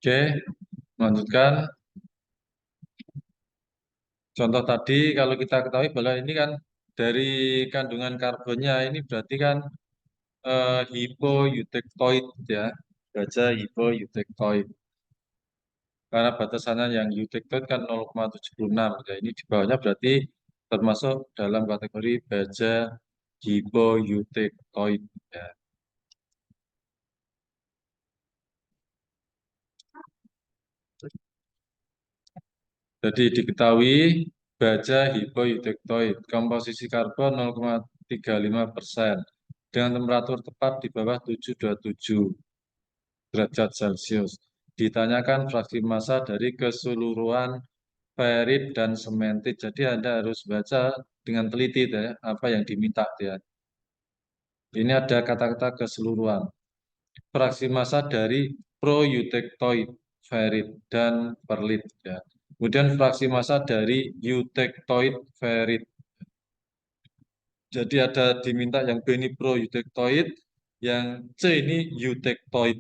Oke, melanjutkan. Contoh tadi kalau kita ketahui bahwa ini kan dari kandungan karbonnya ini berarti kan hipoeutectoid ya, baja hipoeutectoid. Karena batasannya yang eutectoid kan 0,76 ya. Ini di bawahnya berarti termasuk dalam kategori baja hipoeutectoid ya. Jadi diketahui baja hipoeutectoid, komposisi karbon 0,35% dengan temperatur tepat di bawah 727 derajat Celcius. Ditanyakan fraksi massa dari keseluruhan ferit dan sementit. Jadi Anda harus baca dengan teliti ya, apa yang diminta ya. Ini ada kata-kata keseluruhan. Fraksi massa dari proeutectoid, ferit, dan perlit ya. Kemudian fraksi massa dari eutectoid, ferit. Jadi ada diminta yang B ini proeutectoid, yang C ini eutectoid.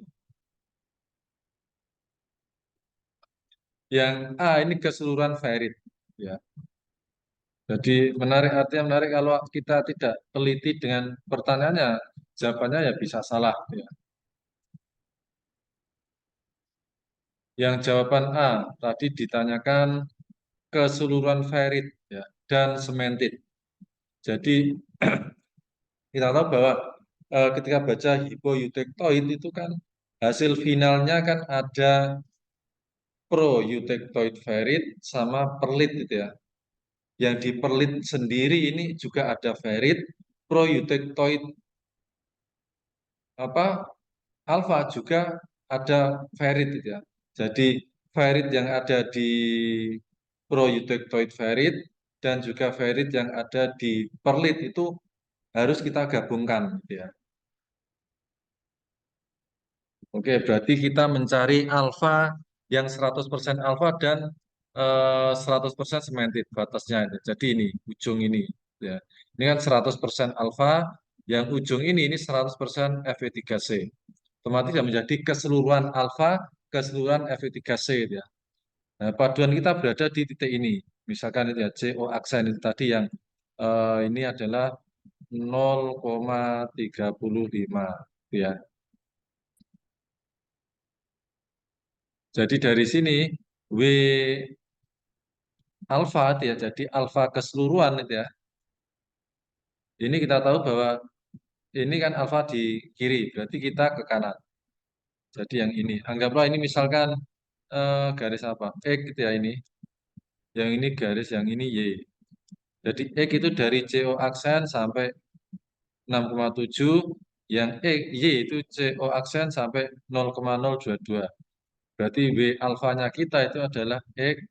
Yang A ini keseluruhan ferit ya. Jadi menarik, artinya menarik kalau kita tidak teliti dengan pertanyaannya, jawabannya ya bisa salah ya. Yang jawaban A tadi ditanyakan keseluruhan ferit ya dan sementit. Jadi kita tahu bahwa ketika baca hipoeutectoid itu kan hasil finalnya kan ada proeutectoid ferit sama perlit gitu ya. Yang di perlit sendiri ini juga ada ferit, proeutectoid apa alfa juga ada ferit gitu ya. Jadi ferit yang ada di proeutectoid ferit dan juga ferit yang ada di perlit itu harus kita gabungkan gitu ya. Oke, berarti kita mencari alfa yang 100% alfa dan 100% cemented batasnya. Jadi ini ujung ini ya. Ini kan 100% alfa, yang ujung ini 100% Fe3C. Otomatis yang menjadi keseluruhan alfa, keseluruhan Fe3C ya. Nah, paduan kita berada di titik ini. Misalkan itu ya CO aksen itu tadi yang ini adalah 0,35 ya. Jadi dari sini W alfa itu ya, jadi alfa keseluruhan itu ya. Ini kita tahu bahwa ini kan alfa di kiri, berarti kita ke kanan. Jadi yang ini, anggaplah ini misalkan garis apa? X gitu ya ini. Yang ini garis, yang ini Y. Jadi X itu dari CO aksen sampai 6,7, yang Y itu CO aksen sampai 0,022. Berarti W alfanya kita itu adalah X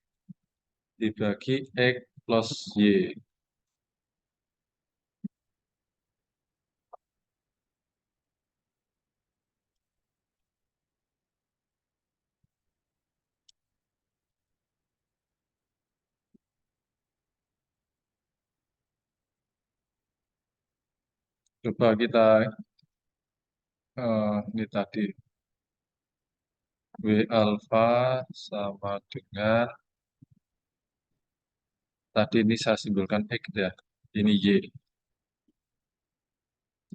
dibagi X plus Y. Coba kita ini tadi W alfa sama dengan tadi ini saya simbolkan X ya. Ini Y.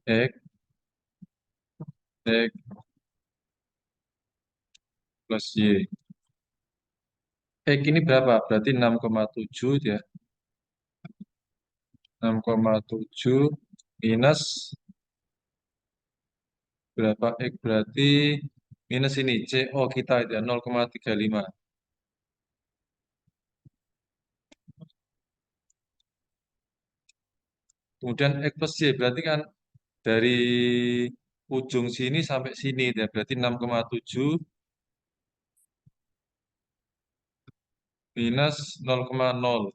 X, X plus Y. X ini berapa? Berarti 6,7 ya. 6,7 minus berapa X berarti minus ini CO kita itu ya 0,35. Kemudian X plus Y berarti kan dari ujung sini sampai sini ya. Berarti 6,7 minus 0,022.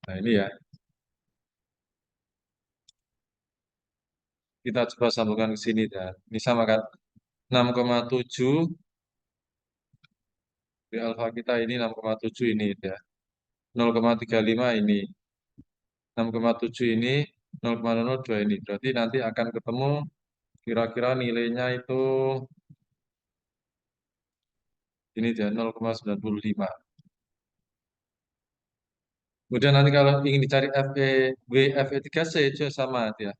Nah ini ya, kita coba sambungkan ke sini ya. Ini sama kan 6,7 di alfa kita ini 6,7 ini ya. 0,35 ini 6,7 ini 0,002 ini. Berarti nanti akan ketemu kira-kira nilainya itu ini dia 0,95. Kemudian nanti kalau ingin dicari WFE3C juga sama dia.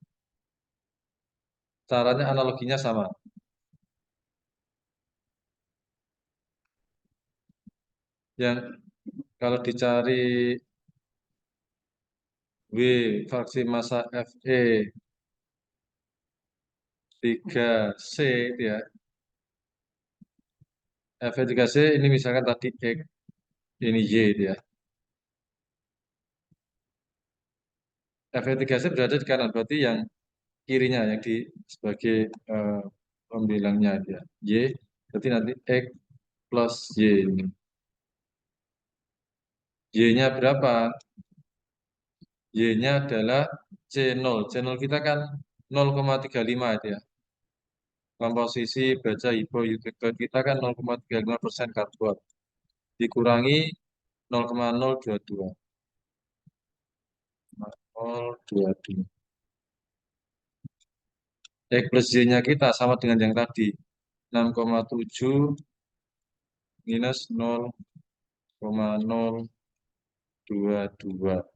Caranya analoginya sama. Yang kalau dicari W fraksi massa Fe 3C itu ya. Fe 3C ini misalkan tadi X, ini Y itu ya. Fe 3C berada di kanan, berarti yang kirinya yang di sebagai pembilangnya dia. Y, berarti nanti X plus Y ini. Y-nya berapa? Y-nya adalah C0. C0 kita kan 0,35 itu ya. Komposisi baja hipoeufektoid kita kan 0,35% karbon. Dikurangi 0,022. 0,022. X plus Y-nya kita sama dengan yang tadi. 6,7 minus 0,022.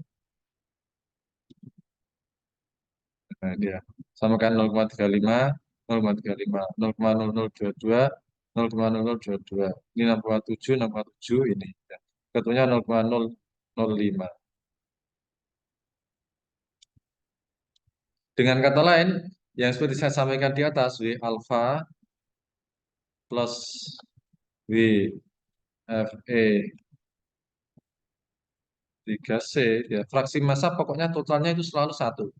Nah, dia samakan 0,35, 0,35, 0,0022, 0,0022. Ini 6,7, 6,7 ini. Ya. Ketuanya 0,005. Dengan kata lain, yang seperti saya sampaikan di atas, W alfa plus W Fe 3C, ya. Fraksi massa pokoknya totalnya itu selalu satu.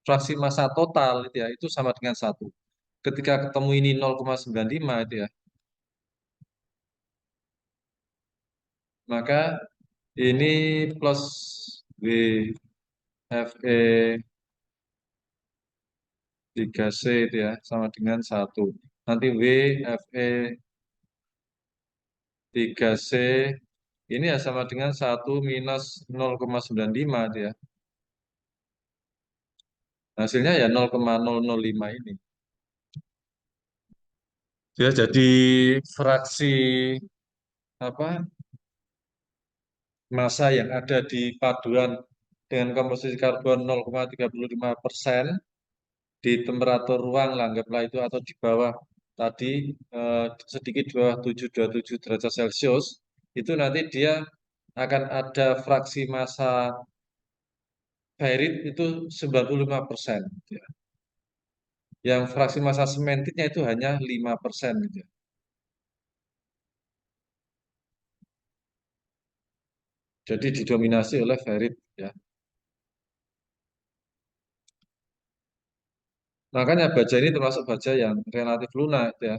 Fraksi massa total itu ya, itu sama dengan satu. Ketika ketemu ini 0,95 itu ya, maka ini plus WFE 3C itu ya, sama dengan satu. Nanti WFE 3C ini ya sama dengan satu minus 0,95 itu ya. Hasilnya ya 0,005 ini. Dia jadi fraksi apa massa yang ada di paduan dengan komposisi karbon 0,35% di temperatur ruang, lah, anggaplah itu atau di bawah tadi sedikit di bawah 727 derajat Celcius, itu nanti dia akan ada fraksi massa ferrit itu 95%. Ya. Yang fraksi massa sementitnya itu hanya 5%. Gitu. Jadi didominasi oleh ferrit. Ya. Makanya baja ini termasuk baja yang relatif lunak. Ya.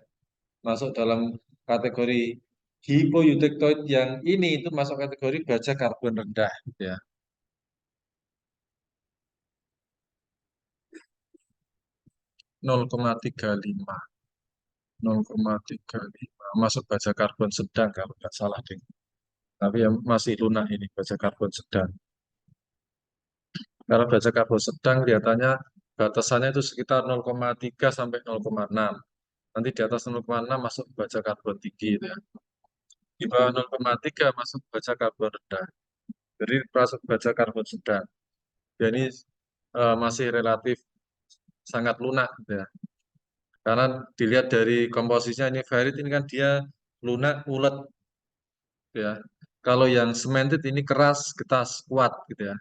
Masuk dalam kategori hipoeutectoid yang ini itu masuk kategori baja karbon rendah. Ya. 0,35. 0,35 masuk baja karbon sedang kalau nggak salah deh. Tapi yang masih lunak ini baja karbon sedang. Kalau baja karbon sedang kelihatannya batasannya itu sekitar 0,3 sampai 0,6. Nanti di atas 0,6 masuk baja karbon tinggi itu ya. Di bawah 0,3 masuk baja karbon rendah. Jadi masuk baja karbon sedang. Ya ini masih relatif sangat lunak gitu ya. Karena dilihat dari komposisinya ini ferrit ini kan dia lunak ulet ya. Kalau yang cemented ini keras, ketas, kuat gitu ya.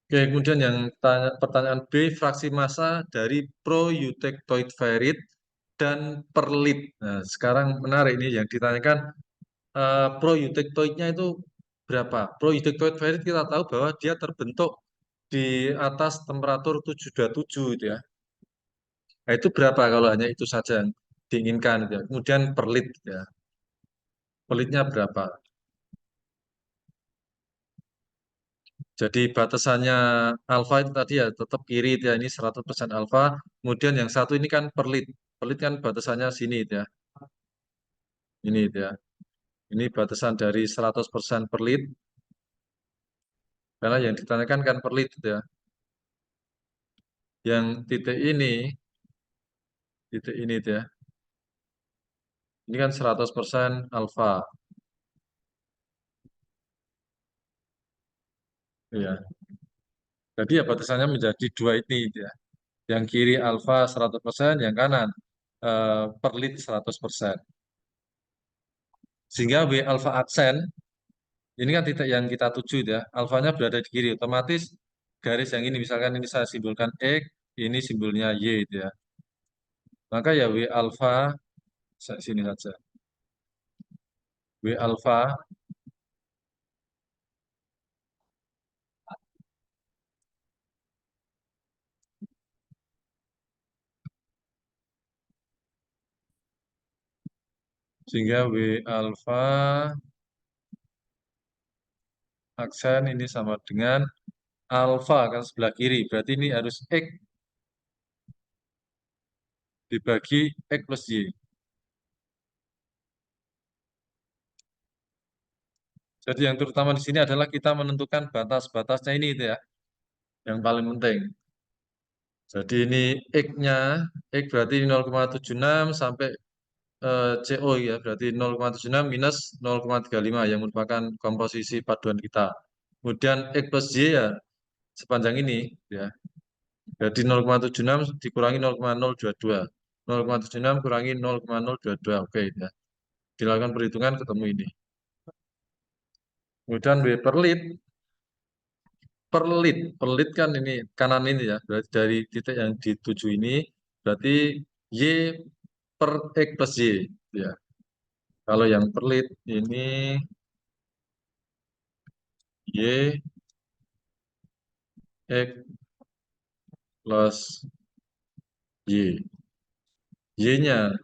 Oke, kemudian yang pertanyaan B, fraksi massa dari proeutectoid ferrit dan perlit. Nah, sekarang menarik ini yang ditanyakan proeutectoidnya itu berapa? Proeutectoid ferrit kita tahu bahwa dia terbentuk di atas temperatur 727 itu ya. Nah, itu berapa kalau hanya itu saja yang diinginkan gitu ya. Kemudian perlit ya. Perlitnya berapa? Jadi batasannya alfa itu tadi ya tetap kiri itu ya, ini 100% alfa. Kemudian yang satu ini kan perlit. Perlit kan batasannya sini itu ya. Ini itu ya. Ini batasan dari 100% perlit. Karena yang ditanyakan kan per lit ya. Yang titik ini itu ya. Ini kan 100% alfa. Ya. Jadi ya batasannya menjadi dua ini gitu ya. Yang kiri alfa 100%, yang kanan per lit 100%. Sehingga W alfa aksen, ini kan titik yang kita tuju itu ya. Alfanya berada di kiri. Otomatis garis yang ini, misalkan ini saya simbolkan X, ini simbolnya Y itu ya. Maka ya W alfa, sini saja. W alfa, sehingga W alfa aksen ini sama dengan alfa kan sebelah kiri. Berarti ini harus X dibagi X plus Y. Jadi yang terutama di sini adalah kita menentukan batas-batasnya ini itu ya, yang paling penting. Jadi ini X-nya, X berarti 0,76 sampai CO ya, berarti 0,76 minus 0,35 yang merupakan komposisi paduan kita. Kemudian X plus Y ya sepanjang ini ya. Jadi 0,76 dikurangi 0,022. 0,76 kurangi 0,022. Oke ya. Dilakukan perhitungan ketemu ini. Kemudian W per lit kan ini kanan ini ya. Berarti dari titik yang dituju ini berarti Y per X plus Y ya. Kalau yang per lit ini Y X plus Y. Y-nya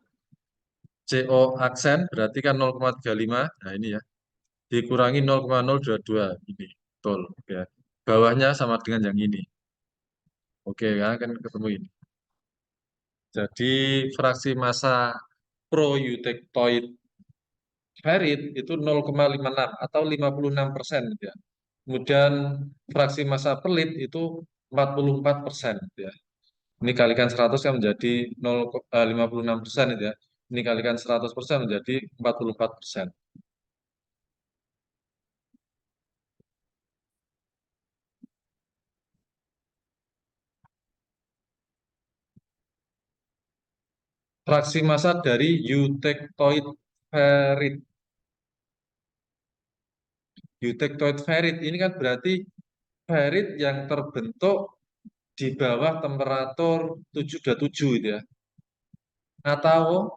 CO aksen berarti kan 0,35. Nah ini ya. Dikurangi 0,022 ini. Betul ya. Bawahnya sama dengan yang ini. Oke ya, kan ketemu ini. Jadi fraksi massa proeutectoid ferrit itu 0,56 atau 56% gitu ya. Kemudian fraksi massa pelit itu 44% gitu ya. Ini kalikan 100 kan menjadi 56% itu ya. Ini kalikan 100% menjadi 44%. Fraksi massa dari eutectoid ferrit. Eutectoid ferrit ini kan berarti ferrit yang terbentuk di bawah temperatur 727 itu ya. Atau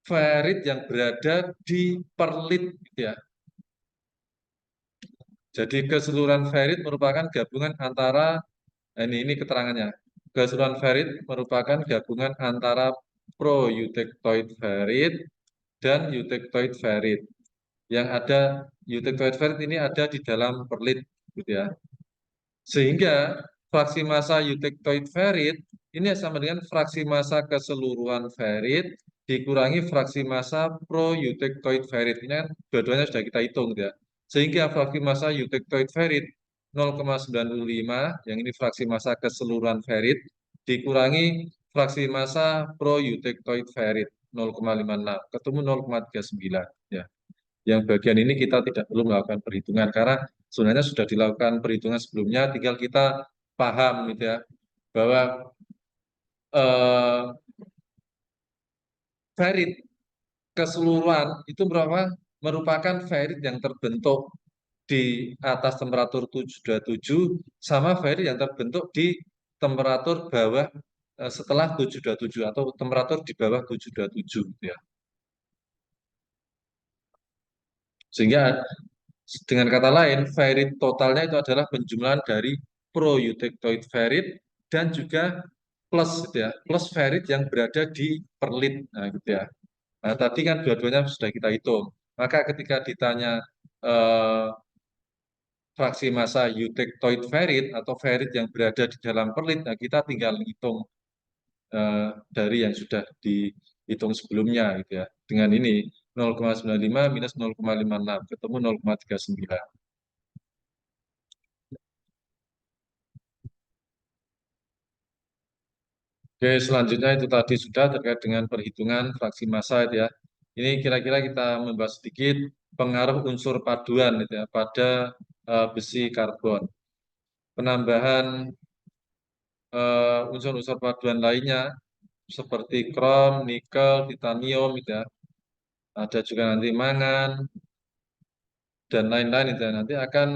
ferrit yang berada di perlit gitu ya. Jadi keseluruhan ferrit merupakan gabungan antara ini keterangannya. Keseluruhan ferrit merupakan gabungan antara proeutectoid ferrit dan eutectoid ferrit. Yang ada eutectoid ferrit ini ada di dalam perlit gitu ya. Sehingga fraksi massa eutectoid ferrit ini sama dengan fraksi massa keseluruhan ferrit dikurangi fraksi massa pro-eutectoid ferrit. Ini kan dua-duanya sudah kita hitung ya. Sehingga fraksi massa eutectoid ferrit 0,95, yang ini fraksi massa keseluruhan ferrit, dikurangi fraksi massa pro-eutectoid ferrit 0,56, ketemu 0,39. Ya. Yang bagian ini kita tidak perlu melakukan perhitungan karena sebenarnya sudah dilakukan perhitungan sebelumnya, tinggal kita paham gitu ya bahwa eh, ferrit keseluruhan itu merupakan ferrit yang terbentuk di atas temperatur 727 sama ferrit yang terbentuk di temperatur bawah setelah 727 atau temperatur di bawah 727 gitu ya. Sehingga dengan kata lain, ferrit totalnya itu adalah penjumlahan dari proeutectoid ferrit dan juga plus gitu ya, plus ferrit yang berada di perlit. Nah, gitu ya. Nah, tadi kan dua-duanya sudah kita hitung. Maka ketika ditanya eh, fraksi massa eutectoid ferrit atau ferrit yang berada di dalam perlit, nah kita tinggal hitung dari yang sudah dihitung sebelumnya gitu ya. Dengan ini 0,95 minus 0,56 ketemu 0,39. Oke, selanjutnya itu tadi sudah terkait dengan perhitungan fraksi massa itu ya. Ini kira-kira kita membahas sedikit pengaruh unsur paduan itu ya pada besi karbon. Penambahan unsur-unsur paduan lainnya seperti krom, nikel, titanium gitu ya. Ada juga nanti mangan dan lain-lain itu ya. Nanti akan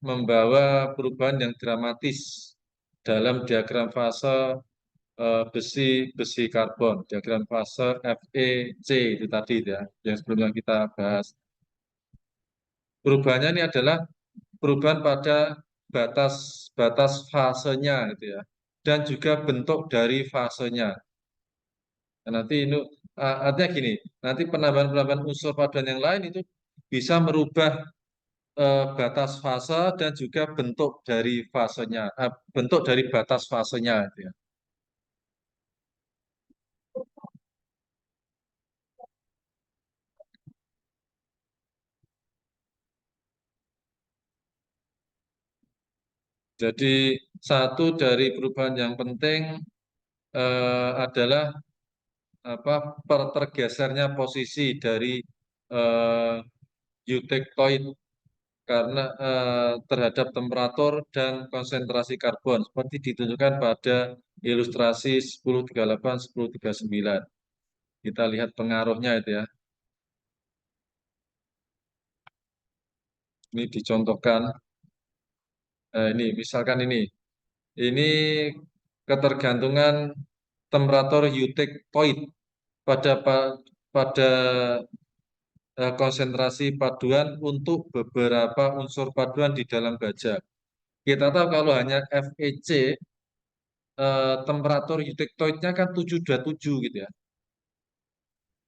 membawa perubahan yang dramatis dalam diagram fase besi besi karbon, diagram fase FEC itu tadi itu ya, yang sebelumnya kita bahas. Perubahannya ini adalah perubahan pada batas batas fasenya gitu ya, dan juga bentuk dari fasenya. Nah, nanti ini artinya gini, nanti penambahan-penambahan unsur paduan yang lain itu bisa merubah batas fase dan juga bentuk dari fasenya, bentuk dari batas fasenya gitu ya. Jadi satu dari perubahan yang penting adalah apa tergesernya posisi dari eh, eutektoid karena terhadap temperatur dan konsentrasi karbon seperti ditunjukkan pada ilustrasi 1038 1039. Kita lihat pengaruhnya itu ya. Ini dicontohkan ini misalkan ini ketergantungan temperatur eutektoid pada pada konsentrasi paduan untuk beberapa unsur paduan di dalam baja. Kita tahu kalau hanya FEC, temperatur eutektoidnya kan 727 gitu ya.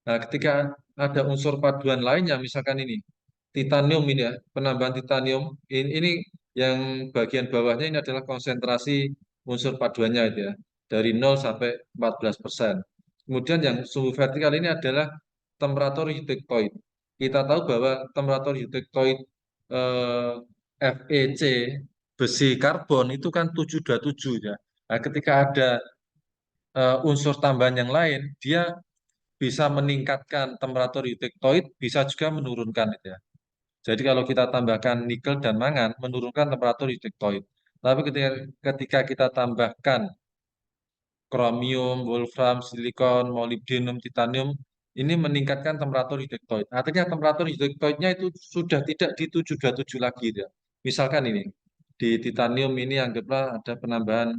Nah, ketika ada unsur paduan lainnya, misalkan ini, titanium ini ya, penambahan titanium, ini yang bagian bawahnya ini adalah konsentrasi unsur paduannya itu ya, dari 0 sampai 14%. Kemudian yang suhu vertikal ini adalah temperatur eutektoid. Kita tahu bahwa temperatur eutektoid eh, FEC besi karbon itu kan 727 ya. Nah, ketika ada unsur tambahan yang lain, dia bisa meningkatkan temperatur eutektoid, bisa juga menurunkan itu ya. Jadi kalau kita tambahkan nikel dan mangan, menurunkan temperatur eutektoid. Tapi ketika kita tambahkan kromium, wolfram, silikon, molybdenum, titanium, ini meningkatkan temperatur eutektoid. Artinya temperatur eutektoidnya itu sudah tidak di 727 lagi ya. Misalkan ini, di titanium ini anggaplah ada penambahan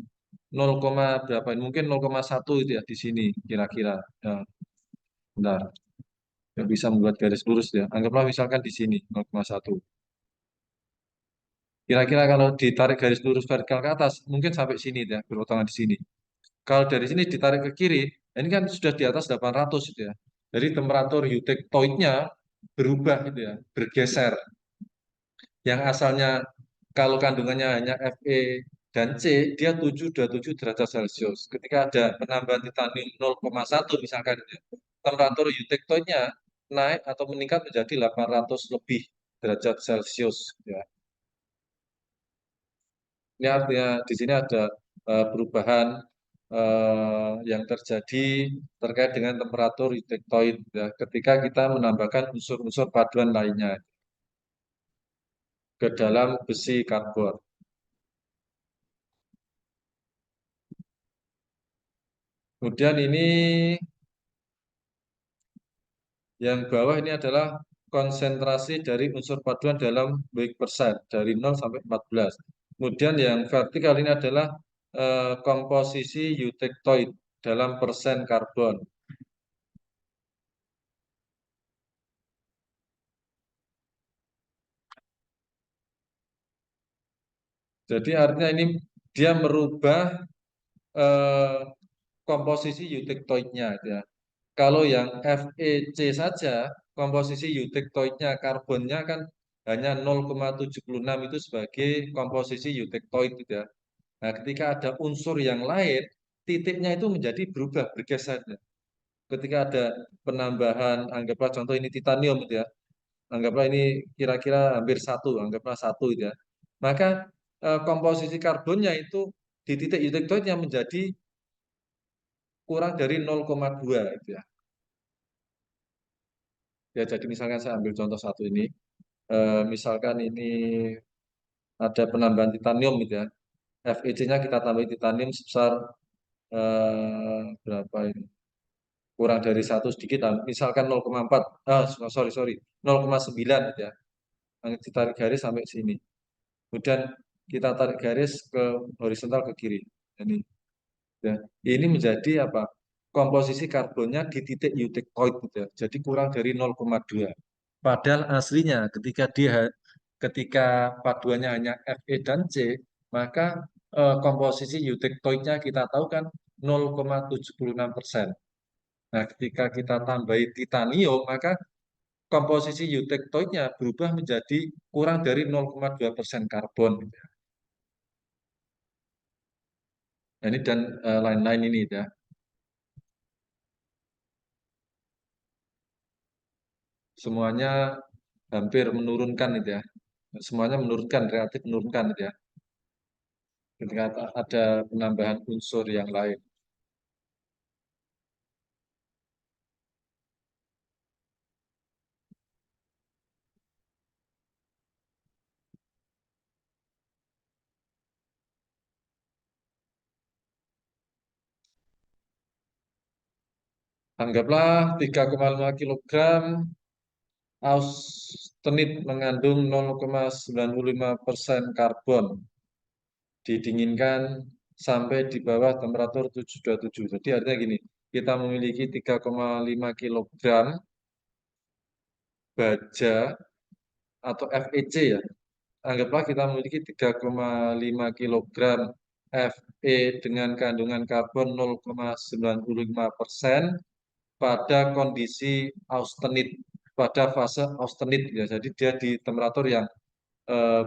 0, berapa ini? Mungkin 0,1 itu ya di sini kira-kira. Ya, bentar. Yang bisa membuat garis lurus ya. Anggaplah misalkan di sini 0,1. Kira-kira kalau ditarik garis lurus vertikal ke atas, mungkin sampai sini ya, berpotongan di sini. Kalau dari sini ditarik ke kiri, ini kan sudah di atas 800 itu ya. Jadi temperatur eutektoidnya berubah gitu ya, bergeser. Yang asalnya kalau kandungannya hanya Fe dan C, dia 727 derajat Celcius. Ketika ada penambahan titanium 0,1 misalkan, gitu ya, temperatur eutektoidnya naik atau meningkat menjadi 800 lebih derajat Celcius. Ya. Ini artinya di sini ada perubahan yang terjadi terkait dengan temperatur eutektoid ya, ketika kita menambahkan unsur-unsur paduan lainnya ke dalam besi karbon. Kemudian ini yang bawah ini adalah konsentrasi dari unsur paduan dalam week persen dari 0 sampai 14. Kemudian yang vertikal ini adalah komposisi eutektoid dalam persen karbon. Jadi artinya ini dia merubah eh, komposisi eutektoidnya ya. Kalau yang FEC saja, komposisi eutektoidnya, karbonnya kan hanya 0,76 itu sebagai komposisi eutektoid gitu ya. Nah, ketika ada unsur yang lain, titiknya itu menjadi berubah, bergeser. Ya. Ketika ada penambahan, anggaplah contoh ini titanium gitu ya. Anggaplah ini kira-kira hampir satu, anggaplah satu gitu ya. Maka komposisi karbonnya itu di titik eutektoidnya menjadi kurang dari 0,2 itu ya. Ya, jadi misalkan saya ambil contoh satu ini. Misalkan ini ada penambahan titanium gitu ya. FEC-nya kita tambahin titanium sebesar berapa ini? Kurang dari satu sedikit, misalkan 0,4, sorry, sorry, 0,9 gitu ya. Kita tarik garis sampai sini. Kemudian kita tarik garis ke horizontal ke kiri. Ini, ya. Ini menjadi apa? Komposisi karbonnya di titik eutectoid gitu ya. Jadi kurang dari 0,2. Padahal aslinya ketika paduannya hanya Fe dan C, maka komposisi eutectoidnya kita tahu kan 0,76%. Nah, ketika kita tambahi titanium, maka komposisi eutectoidnya berubah menjadi kurang dari 0,2% karbon. Gitu ya. Nah, ini dan lain-lain ini ya. Semuanya hampir menurunkan itu ya. Semuanya menurunkan, relatif menurunkan itu ya. Ketika ada penambahan unsur yang lain. Anggaplah 3,5 kilogram austenit mengandung 0,95% karbon. Didinginkan sampai di bawah temperatur 727. Jadi artinya gini, kita memiliki 3,5 kilogram baja atau FEC ya. Anggaplah kita memiliki 3,5 kilogram Fe dengan kandungan karbon 0,95% pada kondisi austenit, pada fase austenit ya. Jadi dia di temperatur yang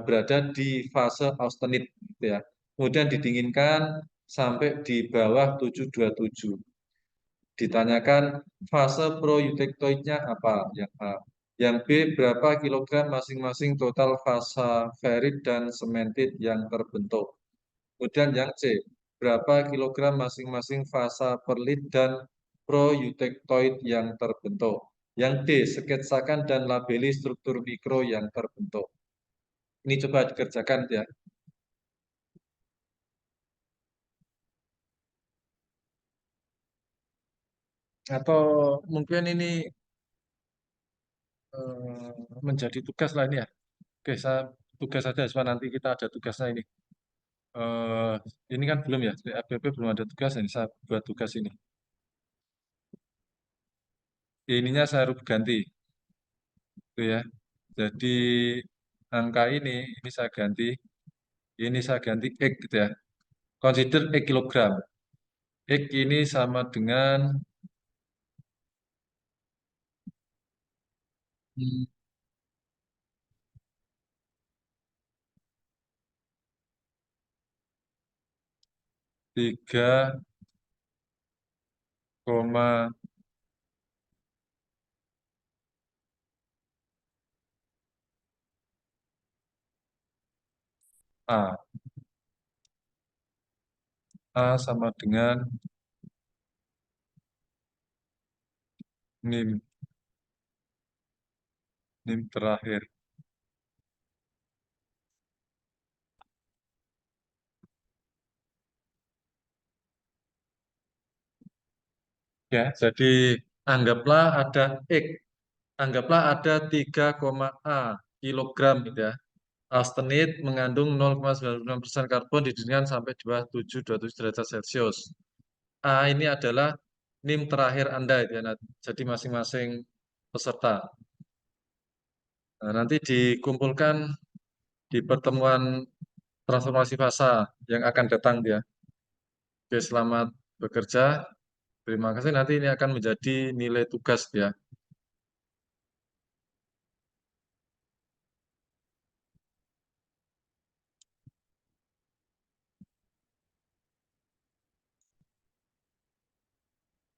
berada di fase austenit gitu ya. Kemudian didinginkan sampai di bawah 727. Ditanyakan fase proeutectoidnya apa? Yang A. Yang B, berapa kilogram masing-masing total fasa ferit dan sementit yang terbentuk. Kemudian yang C, berapa kilogram masing-masing fasa perlit dan proeutectoid yang terbentuk. Yang D, sketsakan dan labeli struktur mikro yang terbentuk. Ini coba dikerjakan ya. Atau mungkin ini menjadi tugas lah ini ya. Oke, saya tugas saja supaya nanti kita ada tugasnya ini. eh ini kan belum ya, FBP belum ada tugas ini, saya buat tugas ini. Ininya saya rubah ganti, gitu ya. Jadi angka ini saya ganti, ini saya ganti X gitu ya. Consider X kilogram. X ini sama dengan 3, A. A sama dengan NIM, NIM terakhir. Ya, jadi anggaplah ada X, anggaplah ada 3, kilogram gitu ya. Austenit mengandung 0,96% karbon didinginkan sampai di bawah 727 derajat Celcius. A ini adalah NIM terakhir Anda gitu ya. Nah, jadi masing-masing peserta. Nah, nanti dikumpulkan di pertemuan transformasi fasa yang akan datang dia. Oke, selamat bekerja. Terima kasih. Nanti ini akan menjadi nilai tugas ya.